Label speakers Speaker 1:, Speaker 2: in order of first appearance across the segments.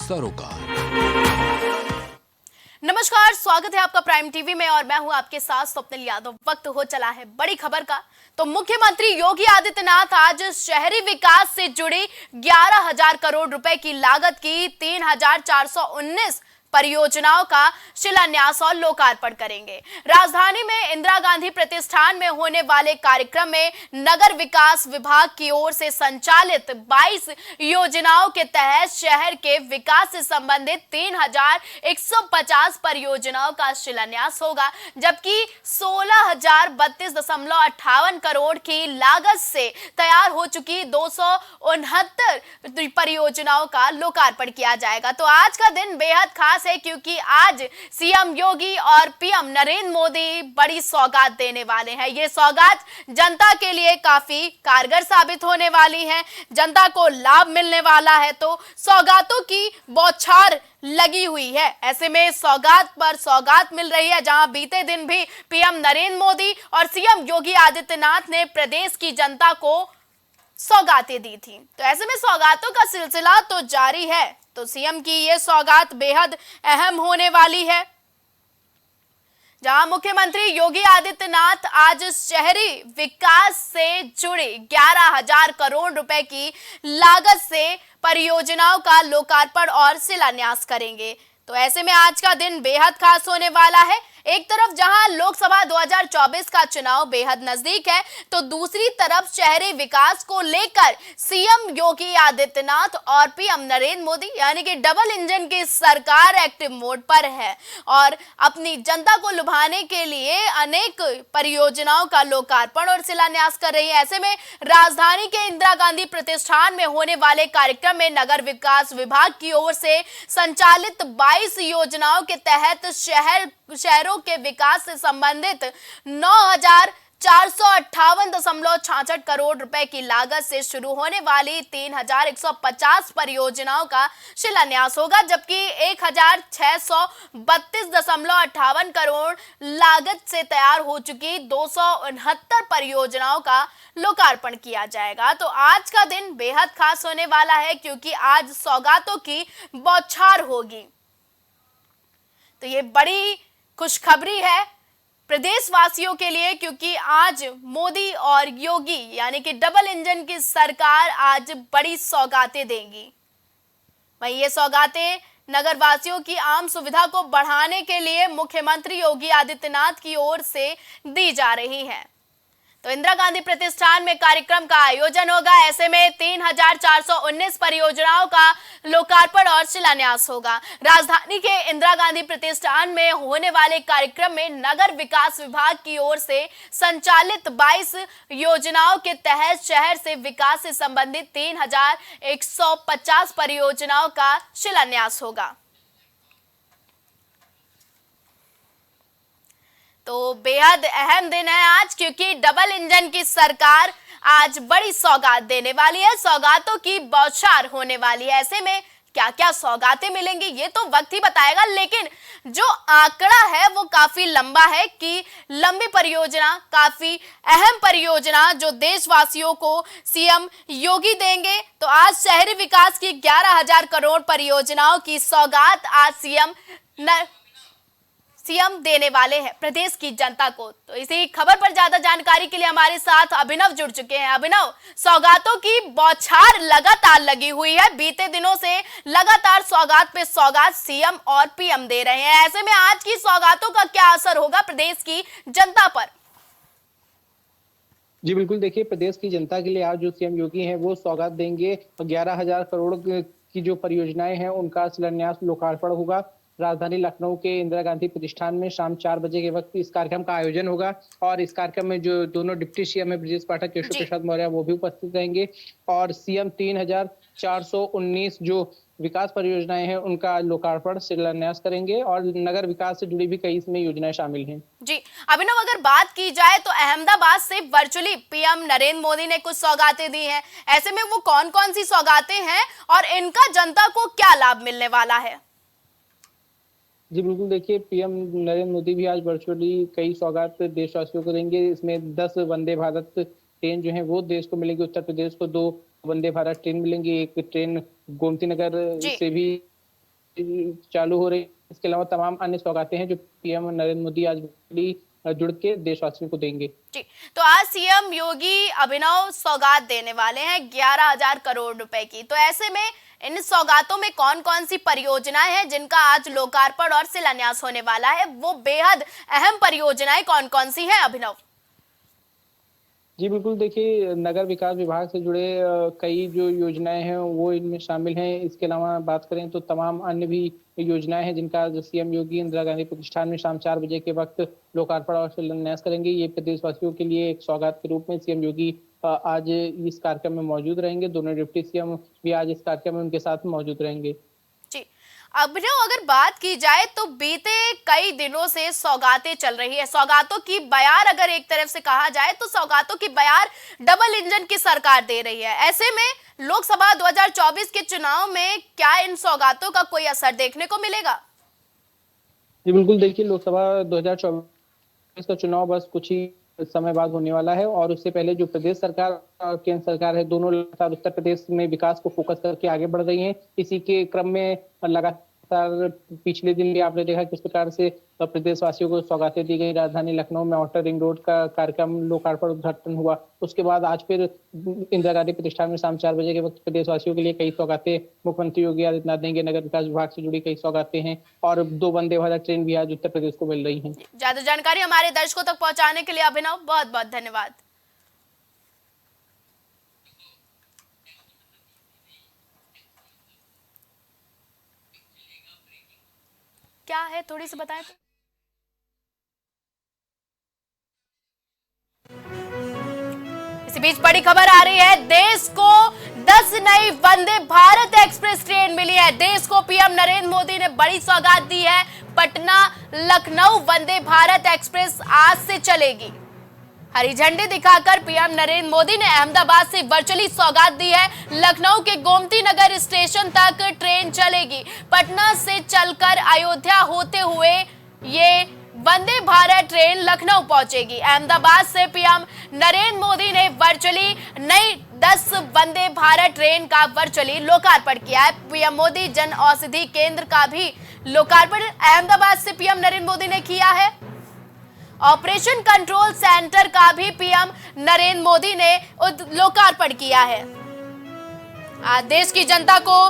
Speaker 1: सरोकार।
Speaker 2: नमस्कार, स्वागत है आपका प्राइम टीवी में और मैं हूं आपके साथ स्वप्निल यादव। वक्त हो चला है बड़ी खबर का। तो मुख्यमंत्री योगी आदित्यनाथ आज शहरी विकास से जुड़ी 11,000 करोड़ रुपए की लागत की 3,419 परियोजनाओं का शिलान्यास और लोकार्पण करेंगे। राजधानी में इंदिरा गांधी प्रतिष्ठान में होने वाले कार्यक्रम में नगर विकास विभाग की ओर से संचालित 22 योजनाओं के तहत शहर के विकास से संबंधित 3,150 परियोजनाओं का शिलान्यास होगा, जबकि 16,032.58 करोड़ की लागत से तैयार हो चुकी 269 परियोजनाओं का लोकार्पण किया जाएगा। तो आज का दिन बेहद खास है क्योंकि आज सीएम योगी और पीएम नरेंद्र मोदी बड़ी सौगात देने वाले हैं। ये सौगात जनता के लिए काफी कारगर साबित होने वाली है, जनता को लाभ मिलने वाला है। तो सौगातों की बौछार लगी हुई है। ऐसे में सौगात पर सौगात मिल रही है। जहां बीते दिन भी पीएम नरेंद्र मोदी और सीएम योगी आदित्यनाथ ने प्रदेश की जनता को सौगातें दी थी, तो ऐसे में सौगातों का सिलसिला तो जारी है। तो सीएम की ये सौगात बेहद अहम होने वाली है, जहां मुख्यमंत्री योगी आदित्यनाथ आज शहरी विकास से जुड़ी 11,000 करोड़ रुपए की लागत से परियोजनाओं का लोकार्पण और शिलान्यास करेंगे। तो ऐसे में आज का दिन बेहद खास होने वाला है। एक तरफ जहां लोकसभा 2024 का चुनाव बेहद नजदीक है, तो दूसरी तरफ शहरी विकास को लेकर सीएम योगी आदित्यनाथ और पीएम नरेंद्र मोदी यानी कि डबल इंजन की सरकार एक्टिव मोड पर है और अपनी जनता को लुभाने के लिए अनेक परियोजनाओं का लोकार्पण और शिलान्यास कर रही है। ऐसे में राजधानी के इंदिरा गांधी प्रतिष्ठान में होने वाले कार्यक्रम में नगर विकास विभाग की ओर से संचालित 22 योजनाओं के तहत शहरों के विकास से संबंधित 9,458.66 करोड़ रुपए की लागत से शुरू होने वाली 3,150 परियोजनाओं का शिलान्यास होगा, जबकि 1,632.58 करोड़ लागत से तैयार हो चुकी 269 परियोजनाओं का लोकार्पण किया जाएगा। तो आज का दिन बेहद खास होने वाला है क्योंकि आज सौगातों की बौछार होगी। तो ये बड़ी खुशखबरी है प्रदेशवासियों के लिए क्योंकि आज मोदी और योगी यानी कि डबल इंजन की सरकार आज बड़ी सौगातें देंगी। वहीं ये सौगातें नगरवासियों की आम सुविधा को बढ़ाने के लिए मुख्यमंत्री योगी आदित्यनाथ की ओर से दी जा रही हैं। तो इंदिरा गांधी प्रतिष्ठान में कार्यक्रम का आयोजन होगा। ऐसे में 3,419 परियोजनाओं का लोकार्पण और शिलान्यास होगा। राजधानी के इंदिरा गांधी प्रतिष्ठान में होने वाले कार्यक्रम में नगर विकास विभाग की ओर से संचालित 22 योजनाओं के तहत शहर से विकास से संबंधित 3,150 परियोजनाओं का शिलान्यास होगा। तो बेहद अहम दिन है आज क्योंकि डबल इंजन की सरकार आज बड़ी सौगात देने वाली है, सौगातों की बौछार होने वाली है। ऐसे में क्या क्या सौगातें मिलेंगी ये तो वक्त ही बताएगा, लेकिन जो आंकड़ा है वो काफी लंबा है कि लंबी परियोजना, काफी अहम परियोजना जो देशवासियों को सीएम योगी देंगे। तो आज शहरी विकास की 11,000 करोड़ परियोजनाओं की सौगात आज सीएम देने वाले हैं प्रदेश की जनता को। तो इसी खबर पर ज्यादा जानकारी के लिए हमारे साथ अभिनव जुड़ चुके हैं। अभिनव, सौगातों की बौछार लगातार लगी हुई है, बीते दिनों से लगातार सौगात पे सौगात सीएम और पीएम दे रहे हैं। ऐसे में आज की सौगातों का क्या असर होगा प्रदेश की जनता पर?
Speaker 3: जी बिल्कुल, देखिए प्रदेश की जनता के लिए आज जो सीएम योगी हैं वो सौगात देंगे। 11,000 करोड़ की जो परियोजनाएं हैं उनका शिलान्यास लोकार्पण होगा। राजधानी लखनऊ के इंदिरा गांधी प्रतिष्ठान में शाम 4 बजे के वक्त इस कार्यक्रम का आयोजन होगा और इस कार्यक्रम में जो दोनों डिप्टी सीएम है ब्रजेश पाठक, केशव प्रसाद मौर्य, वो भी उपस्थित रहेंगे और सीएम 3,419 जो विकास परियोजनाएं हैं उनका लोकार्पण शिलान्यास करेंगे और नगर विकास से जुड़ी भी कई इसमें योजनाएं शामिल हैं।
Speaker 2: जी अभिनव, अगर बात की जाए तो अहमदाबाद से वर्चुअली पीएम नरेंद्र मोदी ने कुछ सौगातें दी हैं। ऐसे में वो कौन कौन सी सौगातें हैं और इनका जनता को क्या लाभ मिलने वाला है?
Speaker 3: जी बिल्कुल, देखिए पीएम नरेंद्र मोदी भी आज वर्चुअली कई सौगात देशवासियों को देंगे। इसमें 10 वंदे भारत ट्रेन जो है वो देश को मिलेगी। उत्तर प्रदेश को 2 वंदे भारत ट्रेन मिलेंगी। एक ट्रेन गोमती नगर से भी चालू हो रही है। इसके अलावा तमाम अन्य सौगातें हैं जो पीएम नरेंद्र मोदी आज जुड़ के देशवासियों को देंगे।
Speaker 2: जी, तो आज सीएम योगी अभिनव सौगात देने वाले हैं 11,000 करोड़ रुपए की। तो ऐसे में इन सौगातों में कौन कौन सी परियोजनाएं हैं जिनका आज लोकार्पण और शिलान्यास होने वाला है, वो बेहद अहम परियोजनाएं कौन कौन सी हैं अभिनव?
Speaker 3: जी बिल्कुल, देखिए नगर विकास विभाग से जुड़े कई जो योजनाएं हैं वो इनमें शामिल हैं। इसके अलावा बात करें तो तमाम अन्य भी योजनाएं हैं जिनका आज सीएम योगी इंदिरा गांधी प्रतिष्ठान में शाम 4 बजे के वक्त लोकार्पण और शिलान्यास करेंगे। ये प्रदेशवासियों के लिए एक सौगात के रूप में सीएम योगी आज इस कार्यक्रम में मौजूद रहेंगे। दोनों डिप्टी सीएम भी आज इस कार्यक्रम में उनके साथ मौजूद रहेंगे।
Speaker 2: जी, अभिनव अगर बात की जाए तो बीते कई दिनों से सौगातें चल रही है। सौगातों की बयार अगर एक तरफ से कहा जाए तो सौगातों की बयार डबल इंजन की सरकार दे रही है। ऐसे में लोकसभा 2024 के चुनाव में क्या इन सौगातों का कोई असर देखने को मिलेगा?
Speaker 3: जी बिल्कुल, देखिए लोकसभा 2024 का चुनाव बस कुछ ही समय बाद होने वाला है और उससे पहले जो प्रदेश सरकार और केंद्र सरकार है, दोनों लगातार उत्तर प्रदेश में विकास को फोकस करके आगे बढ़ रही हैं। इसी के क्रम में लगातार पिछले दिन भी आपने देखा किस प्रकार से प्रदेशवासियों को सौगातें दी गई। राजधानी लखनऊ में आउटर रिंग रोड का कार्यक्रम लोकार्पण उद्घाटन हुआ। उसके बाद आज फिर इंदिरा गांधी प्रतिष्ठान में शाम 4 बजे के वक्त प्रदेशवासियों के लिए कई सौगातें मुख्यमंत्री योगी आदित्यनाथ देंगे। नगर विकास विभाग से जुड़ी कई सौगातें हैं और 2 वंदे भारत ट्रेन भी आज उत्तर प्रदेश को मिल रही है।
Speaker 2: ज्यादा जानकारी हमारे दर्शकों तक पहुंचाने के लिए अभिनव बहुत बहुत धन्यवाद। क्या है थोड़ी सी बताएं तो। इसी बीच बड़ी खबर आ रही है, देश को 10 नई वंदे भारत एक्सप्रेस ट्रेन मिली है। देश को पीएम नरेंद्र मोदी ने बड़ी सौगात दी है। पटना लखनऊ वंदे भारत एक्सप्रेस आज से चलेगी। हरी झंडी दिखाकर पीएम नरेंद्र मोदी ने अहमदाबाद से वर्चुअली सौगात दी है। लखनऊ के गोमती नगर स्टेशन तक ट्रेन चलेगी। पटना से चलकर अयोध्या होते हुए ये वंदे भारत ट्रेन लखनऊ पहुंचेगी। अहमदाबाद से पीएम नरेंद्र मोदी ने वर्चुअली नई 10 वंदे भारत ट्रेन का वर्चुअली लोकार्पण किया है। पीएम मोदी जन औषधि केंद्र का भी लोकार्पण अहमदाबाद से पीएम नरेंद्र मोदी ने किया है। ऑपरेशन कंट्रोल सेंटर का भी पीएम नरेंद्र मोदी ने लोकार्पण किया है। आज देश की जनता को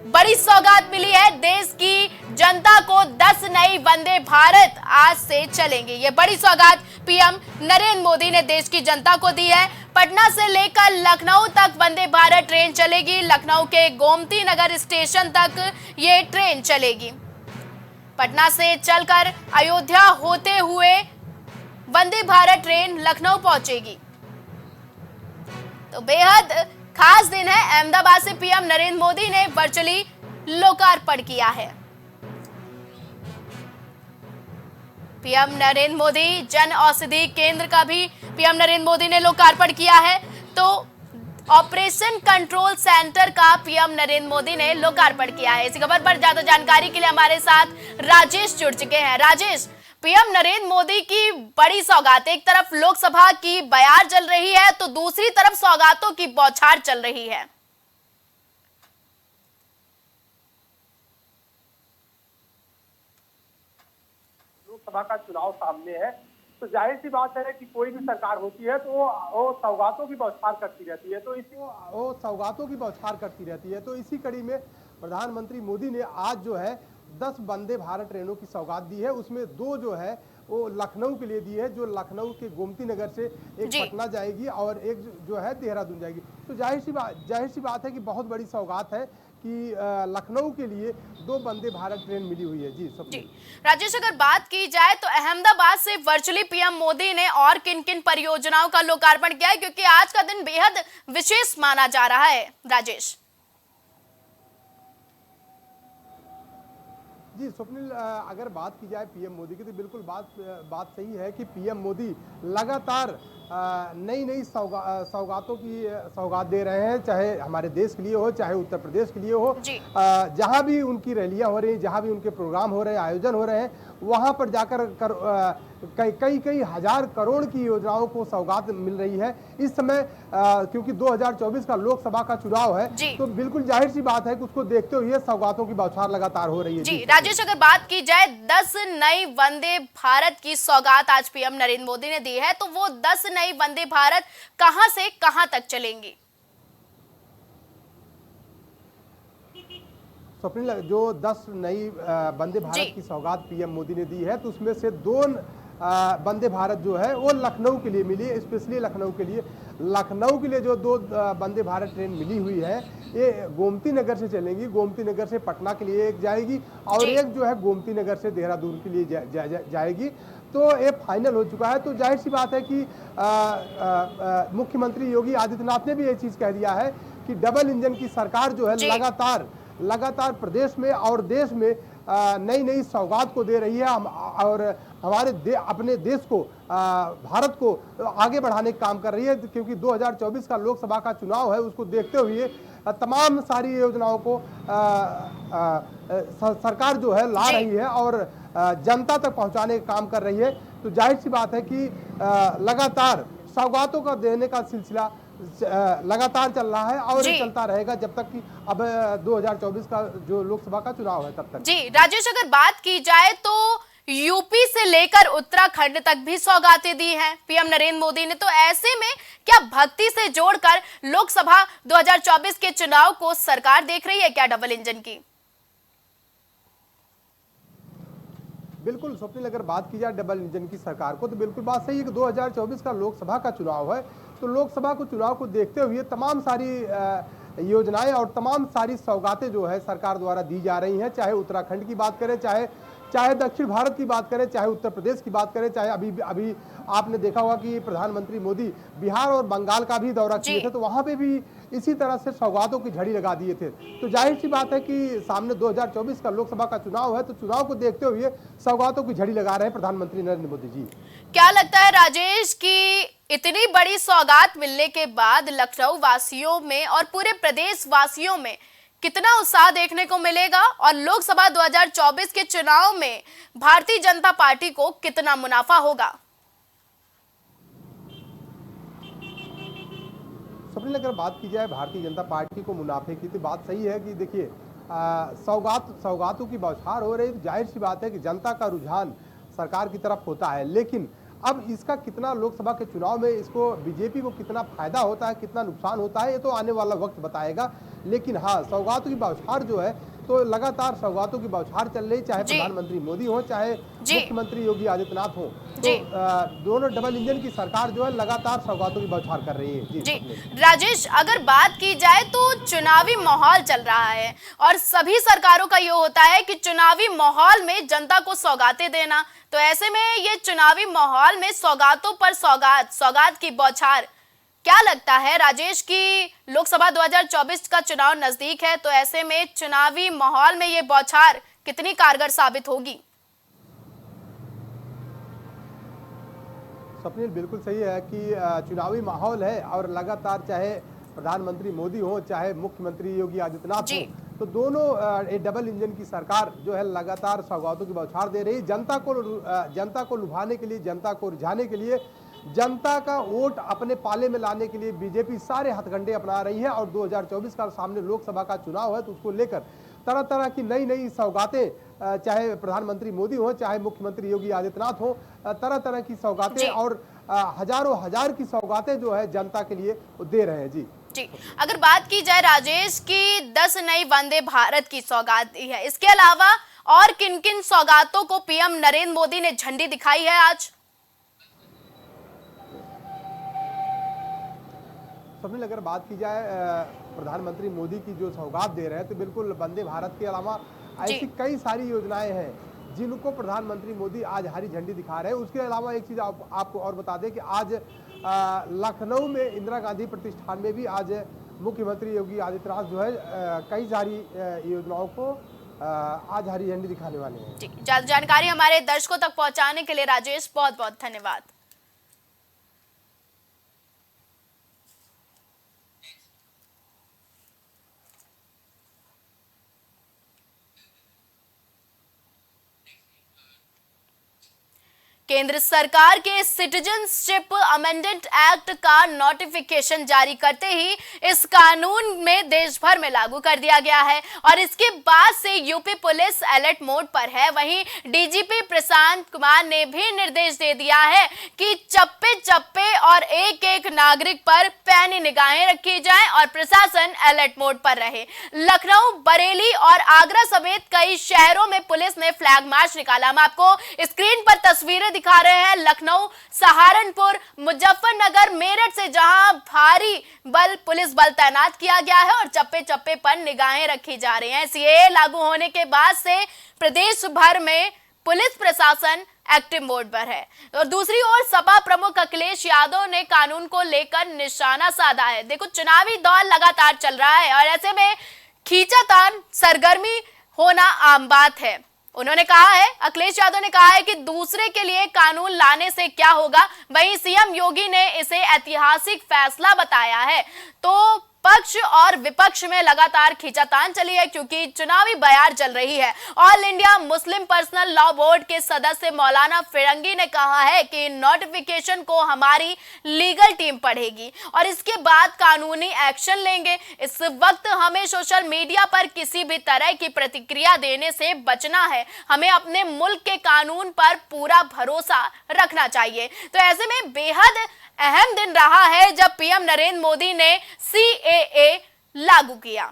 Speaker 2: बड़ी सौगात मिली है। देश की जनता को 10 नई वंदे भारत आज से चलेंगे। ये बड़ी सौगात पीएम नरेंद्र मोदी ने देश की जनता को दी है। पटना से लेकर लखनऊ तक वंदे भारत ट्रेन चलेगी। लखनऊ के गोमती नगर स्टेशन तक ये ट्रेन चलेगी। पटना से चलकर अयोध्या होते हुए वंदे भारत ट्रेन लखनऊ पहुंचेगी। तो बेहद खास दिन है। अहमदाबाद से पीएम नरेंद्र मोदी ने वर्चुअली लोकार्पण किया है। पीएम नरेंद्र मोदी जन औषधि केंद्र का भी पीएम नरेंद्र मोदी ने लोकार्पण किया है। तो ऑपरेशन कंट्रोल सेंटर का पीएम नरेंद्र मोदी ने लोकार्पण किया है। इसी खबर पर ज्यादा जानकारी के लिए हमारे साथ राजेश जुड़ चुके हैं। राजेश, पीएम नरेंद्र मोदी की बड़ी सौगात, एक तरफ लोकसभा की बयार चल रही है तो दूसरी तरफ सौगातों की बौछार चल रही है।
Speaker 1: लोकसभा का चुनाव सामने है तो जाहिर सी बात है कि कोई भी सरकार होती है तो वो सौगातों की बौछार करती रहती है। तो इसी कड़ी में प्रधानमंत्री मोदी ने आज जो है 10 वंदे भारत ट्रेनों की सौगात दी है। उसमें 2 जो है वो लखनऊ के लिए दी है, जो लखनऊ के गोमती नगर से एक पटना जाएगी और एक जो है देहरादून जाएगी। तो जाहिर सी बात है कि बहुत बड़ी सौगात है कि लखनऊ के लिए 2 वंदे भारत ट्रेन मिली हुई है। जी
Speaker 2: राजेश, अगर बात की जाए तो अहमदाबाद से वर्चुअली पीएम मोदी ने और किन किन परियोजनाओं का लोकार्पण किया है, क्योंकि आज का दिन बेहद विशेष माना जा रहा है। राजेश
Speaker 1: जी स्वप्निल, अगर बात की जाए पीएम मोदी की तो बिल्कुल बात सही है कि पीएम मोदी लगातार नई नई सौगातों की सौगात दे रहे हैं, चाहे हमारे देश के लिए हो, चाहे उत्तर प्रदेश के लिए हो।
Speaker 2: जी
Speaker 1: जहां भी उनकी रैलियां हो रही हैं, जहां भी उनके प्रोग्राम हो रहे हैं, आयोजन हो रहे हैं, वहां पर जाकर कई कई कई हजार करोड़ की योजनाओं को सौगात मिल रही है इस समय। क्योंकि 2024 का लोकसभा का चुनाव है,
Speaker 2: जी
Speaker 1: तो बिल्कुल जाहिर सी बात है कि उसको देखते हुए सौगातों की बौछार लगातार हो रही है।
Speaker 2: जी राजेश, अगर बात की जाए 10 नई वंदे भारत की सौगात आज पीएम नरेंद्र मोदी ने दी है, तो वो 10 नई वंदे भारत कहां से कहां तक चलेंगी?
Speaker 1: स्वप्निल, जो 10 नई वंदे भारत की सौगात पीएम मोदी ने दी है, तो उसमें से 2 वंदे भारत जो है वो लखनऊ के लिए मिली है, स्पेशली लखनऊ के लिए। लखनऊ के लिए जो 2 वंदे भारत ट्रेन मिली हुई है, ये गोमती नगर से चलेंगी। गोमती नगर से पटना के लिए एक जाएगी और एक जो है गोमती नगर से देहरादून के लिए जाएगी। तो ये फाइनल हो चुका है। तो जाहिर सी बात है कि मुख्यमंत्री योगी आदित्यनाथ ने भी ये चीज कह दिया है कि डबल इंजन की सरकार जो है लगातार प्रदेश में और देश में नई नई सौगात को दे रही है, और हमारे अपने देश को, भारत को आगे बढ़ाने का काम कर रही है। क्योंकि 2024 का लोकसभा का चुनाव है, उसको देखते हुए तमाम सारी योजनाओं को सरकार जो है ला रही है और जनता तक पहुंचाने का काम कर रही है। तो जाहिर सी बात है कि लगातार सौगातों का देने का सिलसिला लगातार चल रहा है और ये चलता रहेगा जब तक कि अब 2024 का जो लोकसभा का चुनाव है तब तक।
Speaker 2: जी राजेश, अगर बात की जाए तो यूपी से लेकर उत्तराखंड तक भी सौगातें दी हैं पीएम नरेंद्र मोदी ने, तो ऐसे में क्या भक्ति से जोड़कर लोकसभा 2024 के चुनाव को सरकार देख रही है क्या डबल इंजन की?
Speaker 1: बिल्कुल स्वप्निल, अगर बात की जाए डबल इंजन की सरकार को, तो बिल्कुल बात सही है कि 2024 का लोकसभा का चुनाव है। तो लोकसभा को चुनाव को देखते हुए तमाम सारी योजनाएं और तमाम सारी सौगातें जो है सरकार द्वारा दी जा रही हैं। चाहे उत्तराखंड की बात करें, चाहे दक्षिण भारत की बात करें, चाहे उत्तर प्रदेश की बात करें, चाहे अभी आपने देखा होगा कि प्रधानमंत्री मोदी बिहार और बंगाल का भी दौरा किए थे, तो वहां पे भी इसी तरह से सौगातों की झड़ी लगा दिए थे। तो जाहिर सी बात है कि सामने 2024 का लोकसभा का चुनाव है, तो चुनाव को देखते हुए सौगातों की झड़ी लगा रहे हैं प्रधानमंत्री नरेंद्र मोदी जी।
Speaker 2: क्या लगता है राजेश कि इतनी बड़ी सौगात मिलने के बाद लखनऊ वासियों में और पूरे प्रदेश वासियों में कितना उत्साह देखने को मिलेगा, और लोकसभा 2024 के चुनाव में भारतीय जनता पार्टी को कितना मुनाफा होगा?
Speaker 1: स्वप्निल, अगर बात की जाए भारतीय जनता पार्टी को मुनाफे की, तो बात सही है कि देखिए सौगातों की बौछार हो रही, तो जाहिर सी बात है कि जनता का रुझान सरकार की तरफ होता है। लेकिन अब इसका कितना लोकसभा के चुनाव में इसको बीजेपी को कितना फायदा होता है, कितना नुकसान होता है, ये तो आने वाला वक्त बताएगा। लेकिन हाँ, सौगातों की बौछार जो है, तो लगातार सौगातों की बौछार चल रही, चाहे प्रधानमंत्री मोदी हो, चाहे मुख्यमंत्री योगी आदित्यनाथ हो। तो दोनों डबल इंजन की सरकार जो है लगातार सौगातों की बौछार कर रही है।
Speaker 2: जी राजेश, अगर बात की जाए तो चुनावी माहौल चल रहा है और सभी सरकारों का ये होता है कि चुनावी माहौल में जनता को सौगातें देना। तो ऐसे में ये चुनावी माहौल में सौगातों पर सौगात की बौछार, क्या लगता है राजेश की लोकसभा 2024 का चुनाव नजदीक है, तो ऐसे में चुनावी माहौल में ये बौछार कितनी कारगर साबित होगी?
Speaker 1: स्वप्निल, बिल्कुल सही है कि चुनावी माहौल है और लगातार चाहे प्रधानमंत्री मोदी हो, चाहे मुख्यमंत्री योगी आदित्यनाथ हो, तो दोनों डबल इंजन की सरकार जो है लगातार सौगातों की बौछार दे रही। जनता को लुभाने के लिए, जनता को रिझाने के लिए, जनता का वोट अपने पाले में लाने के लिए बीजेपी सारे हथकंडे अपना रही है। और 2024 का सामने लोकसभा का चुनाव है, तो उसको लेकर तरह तरह की नई नई सौगातें, चाहे प्रधानमंत्री मोदी हो, चाहे मुख्यमंत्री योगी आदित्यनाथ हो, तरह तरह की सौगातें और हजारों हजार की सौगातें जो है जनता के लिए दे रहे हैं। जी,
Speaker 2: अगर बात की जाए राजेश की 10 नई वंदे भारत की सौगात दी है, इसके अलावा और किन किन सौगातों को पीएम नरेंद्र मोदी ने झंडी दिखाई है आज?
Speaker 1: स्वप्निल, अगर बात की जाए प्रधानमंत्री मोदी की जो सौगात दे रहे हैं, तो बिल्कुल वंदे भारत के अलावा ऐसी कई सारी योजनाएं हैं जिनको प्रधानमंत्री मोदी आज हरी झंडी दिखा रहे हैं। उसके अलावा एक चीज आपको और बता दें कि आज लखनऊ में इंदिरा गांधी प्रतिष्ठान में भी आज मुख्यमंत्री योगी आदित्यनाथ जो है कई सारी योजनाओं को आज हरी झंडी दिखाने वाले हैं।
Speaker 2: जी, जानकारी हमारे दर्शकों तक पहुंचाने के लिए राजेश बहुत बहुत धन्यवाद। केंद्र सरकार के सिटीजनशिप अमेंडमेंट एक्ट का नोटिफिकेशन जारी करते ही इस कानून में देश भर में लागू कर दिया गया है और इसके बाद से यूपी पुलिस अलर्ट मोड पर है। वहीं डीजीपी प्रशांत कुमार ने भी निर्देश दे दिया है कि चप्पे चप्पे और एक एक नागरिक पर पैनी निगाहें रखी जाएं और प्रशासन अलर्ट मोड पर रहे। लखनऊ, बरेली और आगरा समेत कई शहरों में पुलिस ने फ्लैग मार्च निकाला। हम आपको स्क्रीन पर तस्वीरें दिखा रहे हैं लखनऊ, सहारनपुर, मुजफ्फरनगर, मेरठ से, जहां भारी पुलिस बल तैनात किया गया है और चप्पे चप्पे पर निगाहें रखी जा रही हैं। सीएए लागू होने के बाद से प्रदेश भर में पुलिस प्रशासन एक्टिव मोड पर है। और दूसरी ओर सपा प्रमुख अखिलेश यादव ने कानून को लेकर निशाना साधा है। देखो, चुनावी दौर लगातार चल रहा है और ऐसे में खींचातान सरगर्मी होना आम बात है। उन्होंने कहा है, अखिलेश यादव ने कहा है कि दूसरे के लिए कानून लाने से क्या होगा। वहीं सीएम योगी ने इसे ऐतिहासिक फैसला बताया है। तो पक्ष और विपक्ष में लगातार खींचातान चली है क्योंकि चुनावी बयार चल रही है। All India Muslim personal law board के सदस्य मौलाना फिरंगी ने कहा है कि नोटिफिकेशन को हमारी लीगल टीम पढ़ेगी और इसके बाद कानूनी एक्शन लेंगे। इस वक्त हमें सोशल मीडिया पर किसी भी तरह की प्रतिक्रिया देने से बचना है। हमें अपने मुल्क के कानून पर पूरा भरोसा रखना चाहिए। तो ऐसे में बेहद अहम दिन रहा है जब पीएम नरेंद्र मोदी ने सीएए लागू किया।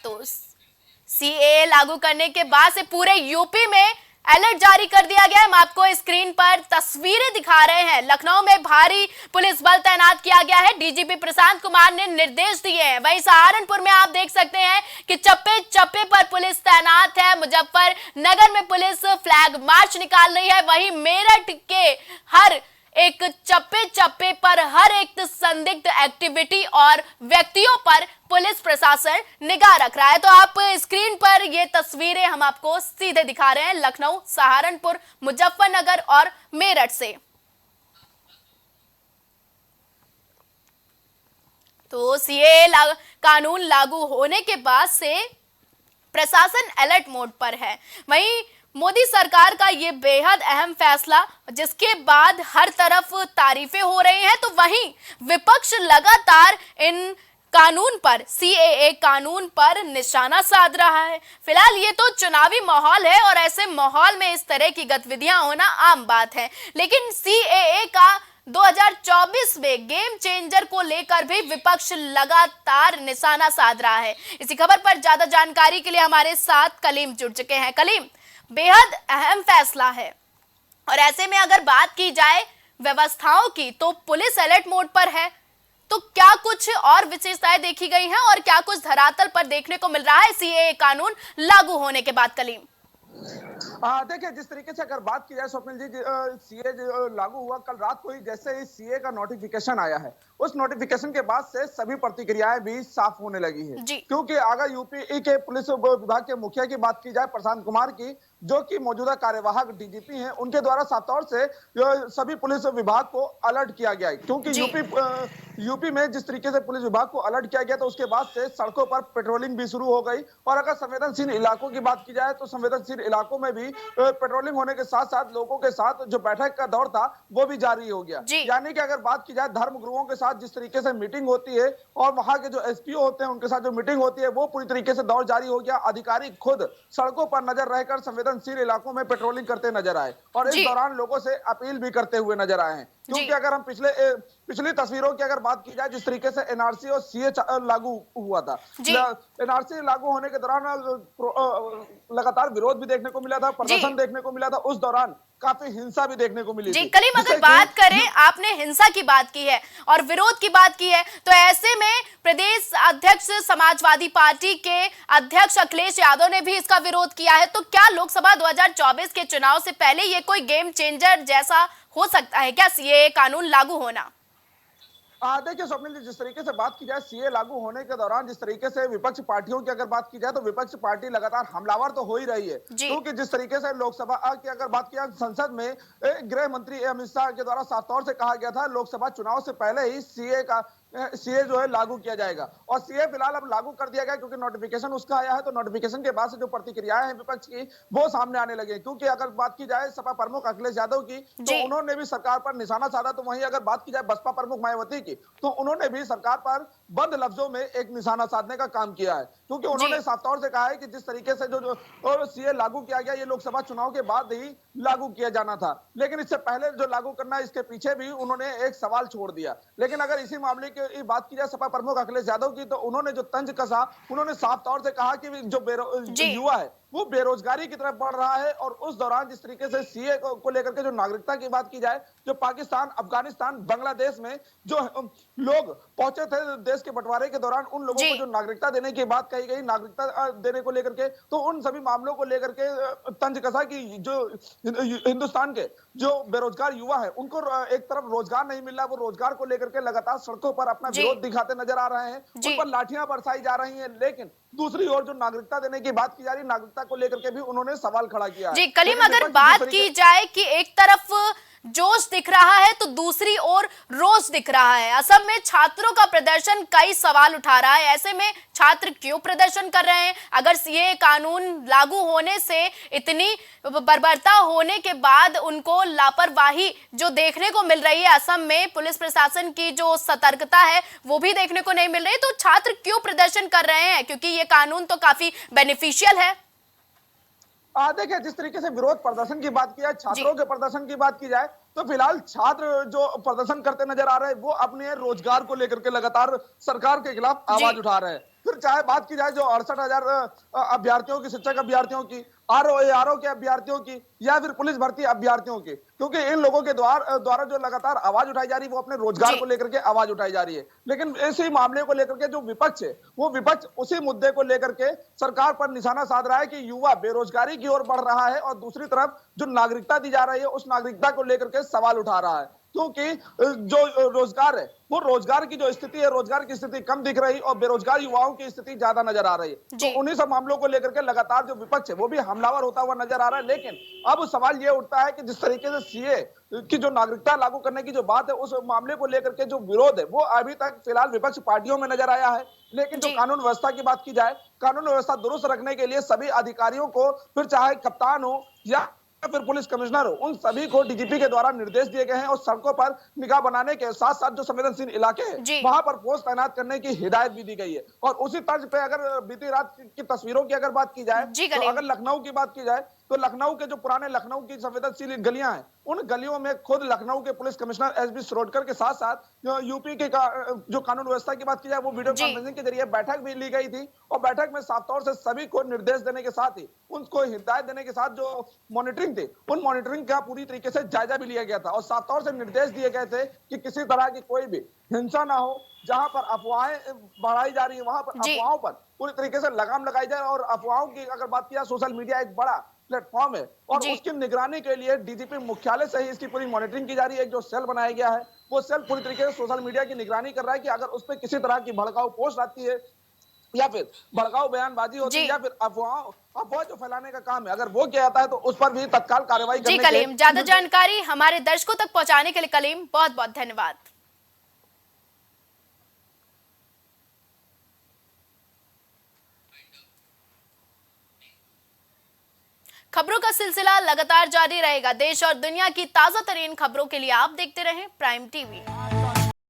Speaker 2: तो सीएए लागू करने के बाद से पूरे यूपी में अलर्ट जारी कर दिया गया है। हम आपको स्क्रीन पर तस्वीरें दिखा रहे हैं। लखनऊ में भारी पुलिस बल तैनात किया गया है। डीजीपी प्रशांत कुमार ने निर्देश दिए हैं। वहीं सहारनपुर में आप देख सकते हैं कि चप्पे चप्पे पर पुलिस तैनात है। मुजफ्फरनगर में पुलिस फ्लैग मार्च निकाल रही है। वहीं मेरठ के हर एक चप्पे चप्पे पर हर एक संदिग्ध एक्टिविटी और व्यक्तियों पर पुलिस प्रशासन निगाह रख रहा है। तो आप स्क्रीन पर ये तस्वीरें हम आपको सीधे दिखा रहे हैं लखनऊ, सहारनपुर, मुजफ्फरनगर और मेरठ से। तो सीएए कानून लागू होने के बाद से प्रशासन अलर्ट मोड पर है। वहीं मोदी सरकार का ये बेहद अहम फैसला जिसके बाद हर तरफ तारीफें हो रही हैं, तो वहीं विपक्ष लगातार इन कानून पर, सीएए कानून पर निशाना साध रहा है। फिलहाल ये तो चुनावी माहौल है और ऐसे माहौल में इस तरह की गतिविधियां होना आम बात है, लेकिन सीएए का 2024 में गेम चेंजर को लेकर भी विपक्ष लगातार निशाना साध रहा है। इसी खबर पर ज्यादा जानकारी के लिए हमारे साथ कलीम जुड़ चुके हैं। कलीम, बेहद अहम फैसला है और ऐसे में अगर बात की जाए व्यवस्थाओं की तो पुलिस अलर्ट मोड पर है। तो क्या कुछ और विशेषताएं देखी गई हैं और क्या कुछ धरातल पर देखने को मिल रहा है सीएए कानून लागू होने के बाद? कलीम,
Speaker 4: देखिए, जिस तरीके से अगर बात की जाए स्वप्निल जी, सीए लागू हुआ कल रात को ही, जैसे ही सीए का नोटिफिकेशन आया है, उस नोटिफिकेशन के बाद से सभी प्रतिक्रियाएं भी साफ होने लगी है। क्योंकि अगर यूपी के पुलिस विभाग के मुखिया की बात की जाए, प्रशांत कुमार की, जो कि मौजूदा कार्यवाहक डीजीपी हैं, उनके द्वारा साफ तौर से सभी पुलिस विभाग को अलर्ट किया गया है। क्योंकि यूपी में जिस तरीके से पुलिस विभाग को अलर्ट किया गया, तो उसके बाद से सड़कों पर पेट्रोलिंग भी शुरू हो गई। और अगर संवेदनशील इलाकों की बात की जाए तो संवेदनशील इलाकों में भी पेट्रोलिंग होने के साथ साथ लोगों के साथ जो बैठक का दौर था वो भी जारी हो गया। यानी कि अगर बात की जाए धर्म गुरुओं के साथ जिस तरीके से मीटिंग होती है और वहां के जो एसपीओ होते हैं उनके साथ जो मीटिंग होती है, वो पूरी तरीके से दौर जारी हो गया। अधिकारी खुद सड़कों पर नजर रहकर संवेदनशील इलाकों में पेट्रोलिंग करते नजर आए और इस दौरान लोगों से अपील भी करते हुए नजर आए हैं। क्योंकि अगर हम पिछली तस्वीरों की अगर बात की जाए, जिस तरीके से एनआरसी और सीए लागू हुआ था, एनआरसी लागू होने के दौरान लगातार विरोध भी देखने को मिला था, प्रदर्शन देखने को मिला था। उस दौरान काफी हिंसा भी देखने को मिली थी।
Speaker 2: कलीम, अगर बात करें, आपने हिंसा की बात की है और विरोध की बात की है, तो ऐसे में प्रदेश अध्यक्ष समाजवादी पार्टी के अध्यक्ष अखिलेश यादव ने भी इसका विरोध किया है। तो क्या लोकसभा 2024 के चुनाव से पहले ये कोई गेम चेंजर जैसा हो सकता है क्या सीएए कानून लागू होना?
Speaker 4: देखिए स्वप्निल जी, जिस तरीके से बात की जाए सीए लागू होने के दौरान, जिस तरीके से विपक्ष पार्टियों की अगर बात की जाए तो विपक्ष पार्टी लगातार हमलावर तो हो ही रही है,
Speaker 2: जी
Speaker 4: क्योंकि जिस तरीके से लोकसभा की अगर बात किया, संसद में गृह मंत्री अमित शाह के द्वारा साफ तौर से कहा गया था लोकसभा चुनाव से पहले ही सीए जो है लागू किया जाएगा, और सीए फिलहाल अब लागू कर दिया गया क्योंकि नोटिफिकेशन उसका आया है। तो नोटिफिकेशन के बाद से जो प्रतिक्रियाएं हैं विपक्ष की वो सामने आने लगे, क्योंकि अगर बात की जाए सपा प्रमुख अखिलेश यादव की तो
Speaker 2: जी
Speaker 4: उन्होंने भी सरकार पर निशाना साधा, तो वहीं अगर बात की जाए बसपा प्रमुख मायावती की तो उन्होंने भी सरकार पर बंद लफ्जों में एक निशाना साधने का काम किया है, क्योंकि उन्होंने
Speaker 2: जी
Speaker 4: साफ तौर से कहा है कि जिस तरीके से जो सीए लागू किया गया ये लोकसभा चुनाव के बाद ही लागू किया जाना था, लेकिन इससे पहले जो लागू करना है इसके पीछे भी उन्होंने एक सवाल छोड़ दिया। लेकिन अगर इसी मामले की बात की जाए सपा प्रमुख अखिलेश यादव की, तो उन्होंने जो तंज कसा, उन्होंने साफ तौर से कहा कि जो
Speaker 2: जी
Speaker 4: युवा है वो बेरोजगारी की तरफ बढ़ रहा है, और उस दौरान जिस तरीके से सीए को लेकर के जो नागरिकता की बात की जाए, जो पाकिस्तान, अफगानिस्तान, बांग्लादेश में जो लोग पहुंचे थे देश के बंटवारे के दौरान, उन लोगों
Speaker 2: जी
Speaker 4: को जो नागरिकता देने की बात कही गई, नागरिकता देने को लेकर के, तो उन सभी मामलों को लेकर के तंज कसा कि जो हिंदुस्तान के जो बेरोजगार युवा है उनको एक तरफ रोजगार नहीं मिल रहा, वो रोजगार को लेकर के लगातार सड़कों पर अपना
Speaker 2: जी
Speaker 4: विरोध दिखाते नजर आ रहे हैं,
Speaker 2: जी
Speaker 4: उन पर लाठियां बरसाई जा रही हैं। लेकिन दूसरी ओर जो नागरिकता देने की बात की जा रही है, नागरिकता को लेकर के भी उन्होंने सवाल खड़ा किया है।
Speaker 2: जी कलीम,
Speaker 4: लेकिन
Speaker 2: अगर
Speaker 4: विपक्ष
Speaker 2: बात
Speaker 4: जिस तरीके
Speaker 2: की जाए कि एक तरफ जोश दिख रहा है तो दूसरी ओर रोष दिख रहा है। असम में छात्रों का प्रदर्शन कई सवाल उठा रहा है। ऐसे में छात्र क्यों प्रदर्शन कर रहे हैं? अगर सीए कानून लागू होने से इतनी बर्बरता होने के बाद उनको लापरवाही जो देखने को मिल रही है, असम में पुलिस प्रशासन की जो सतर्कता है वो भी देखने को नहीं मिल रही, तो छात्र क्यों प्रदर्शन कर रहे हैं? क्योंकि ये कानून तो काफी बेनिफिशियल है।
Speaker 4: देखिए, जिस तरीके से विरोध प्रदर्शन की बात की जाए,
Speaker 2: जी
Speaker 4: छात्रों के प्रदर्शन की बात की जाए, तो फिलहाल छात्र जो प्रदर्शन करते नजर आ रहे हैं वो अपने रोजगार को लेकर के लगातार सरकार के खिलाफ
Speaker 2: जी
Speaker 4: आवाज उठा रहे हैं। फिर चाहे बात की जाए जो 68,000 अभ्यर्थियों की, शिक्षक अभ्यर्थियों की, आरओ के अभ्यर्थियों की, या फिर पुलिस भर्ती अभ्यर्थियों की, क्योंकि इन लोगों के द्वारा जो लगातार आवाज उठाई जा रही है वो अपने रोजगार
Speaker 2: जी
Speaker 4: को लेकर के आवाज उठाई जा रही है। लेकिन इसी मामले को लेकर के जो विपक्ष है वो विपक्ष उसी मुद्दे को लेकर के सरकार पर निशाना साध रहा है कि युवा बेरोजगारी की ओर बढ़ रहा है, और दूसरी तरफ जो नागरिकता दी जा रही है उस नागरिकता को लेकर के सवाल उठा रहा है, क्योंकि जो रोजगार है वो रोजगार की जो स्थिति है, रोजगार की स्थिति कम दिख रही और बेरोजगार युवाओं की स्थिति ज्यादा नजर आ रही है।
Speaker 2: जी
Speaker 4: तो उन्हीं सब मामलों को लेकर के लगातार जो विपक्ष है वो भी हमलावर होता हुआ नजर आ रहा है। लेकिन अब सवाल ये उठता है कि जिस तरीके से सीए की जो नागरिकता लागू करने की जो बात है उस मामले को लेकर के जो विरोध है वो अभी तक फिलहाल विपक्ष पार्टियों में नजर आया है। लेकिन जो
Speaker 2: जी
Speaker 4: कानून व्यवस्था की बात की जाए, कानून व्यवस्था दुरुस्त रखने के लिए सभी अधिकारियों को, फिर चाहे कप्तान हो या फिर पुलिस कमिश्नर हो, उन सभी को डीजीपी के द्वारा निर्देश दिए गए हैं, और सड़कों पर निगाह बनाने के साथ साथ जो संवेदनशील इलाके
Speaker 2: जी
Speaker 4: हैं वहां पर फोर्स तैनात करने की हिदायत भी दी गई है। और उसी तर्ज पे अगर बीती रात की तस्वीरों की अगर बात की जाए,
Speaker 2: जी
Speaker 4: तो
Speaker 2: कलीम।
Speaker 4: अगर लखनऊ की बात की जाए तो लखनऊ के जो पुराने लखनऊ की संवेदनशील गलियां हैं उन गलियों में खुद लखनऊ के पुलिस कमिश्नर एसबी शिरोडकर के साथ साथ यूपी के जो कानून व्यवस्था की बात की जाए वो वीडियो
Speaker 2: जी
Speaker 4: कॉन्फ्रेंसिंग के जरिए बैठक भी ली गई थी, और बैठक में साफ तौर से सभी को निर्देश देने के साथ ही उनको हिदायत देने के साथ जो मॉनिटरिंग थी उन मॉनिटरिंग का पूरी तरीके से जायजा भी लिया गया था, और साफ तौर से निर्देश दिए गए थे कि किसी तरह की कोई भी हिंसा ना हो, जहां पर अफवाहें बढ़ाई जा रही है वहां पर
Speaker 2: जी
Speaker 4: अफवाहों पर पूरी तरीके से लगाम लगाई जाए। और अफवाहों की अगर बात किया, सोशल मीडिया एक बड़ा प्लेटफॉर्म है और
Speaker 2: जी
Speaker 4: उसकी निगरानी के लिए डीजीपी मुख्यालय से ही इसकी पूरी मॉनिटरिंग की जा रही है। एक जो सेल बनाया गया है वो सेल पूरी तरीके से सोशल मीडिया की निगरानी कर रहा है कि अगर उस पर किसी तरह की भड़काऊ पोस्ट आती है या फिर भड़काऊ बयानबाजी होती है
Speaker 2: जी
Speaker 4: या फिर अफवाह जो फैलाने का काम है अगर वो किया जाता है तो उस पर भी तत्काल कार्रवाई
Speaker 2: जी
Speaker 4: करने
Speaker 2: कलीम, ज्यादा जानकारी हमारे दर्शकों तक पहुंचाने के लिए कलीम बहुत बहुत धन्यवाद। खबरों का सिलसिला लगातार जारी रहेगा। देश और दुनिया की ताजा तरीन खबरों के लिए आप देखते रहें प्राइम टीवी।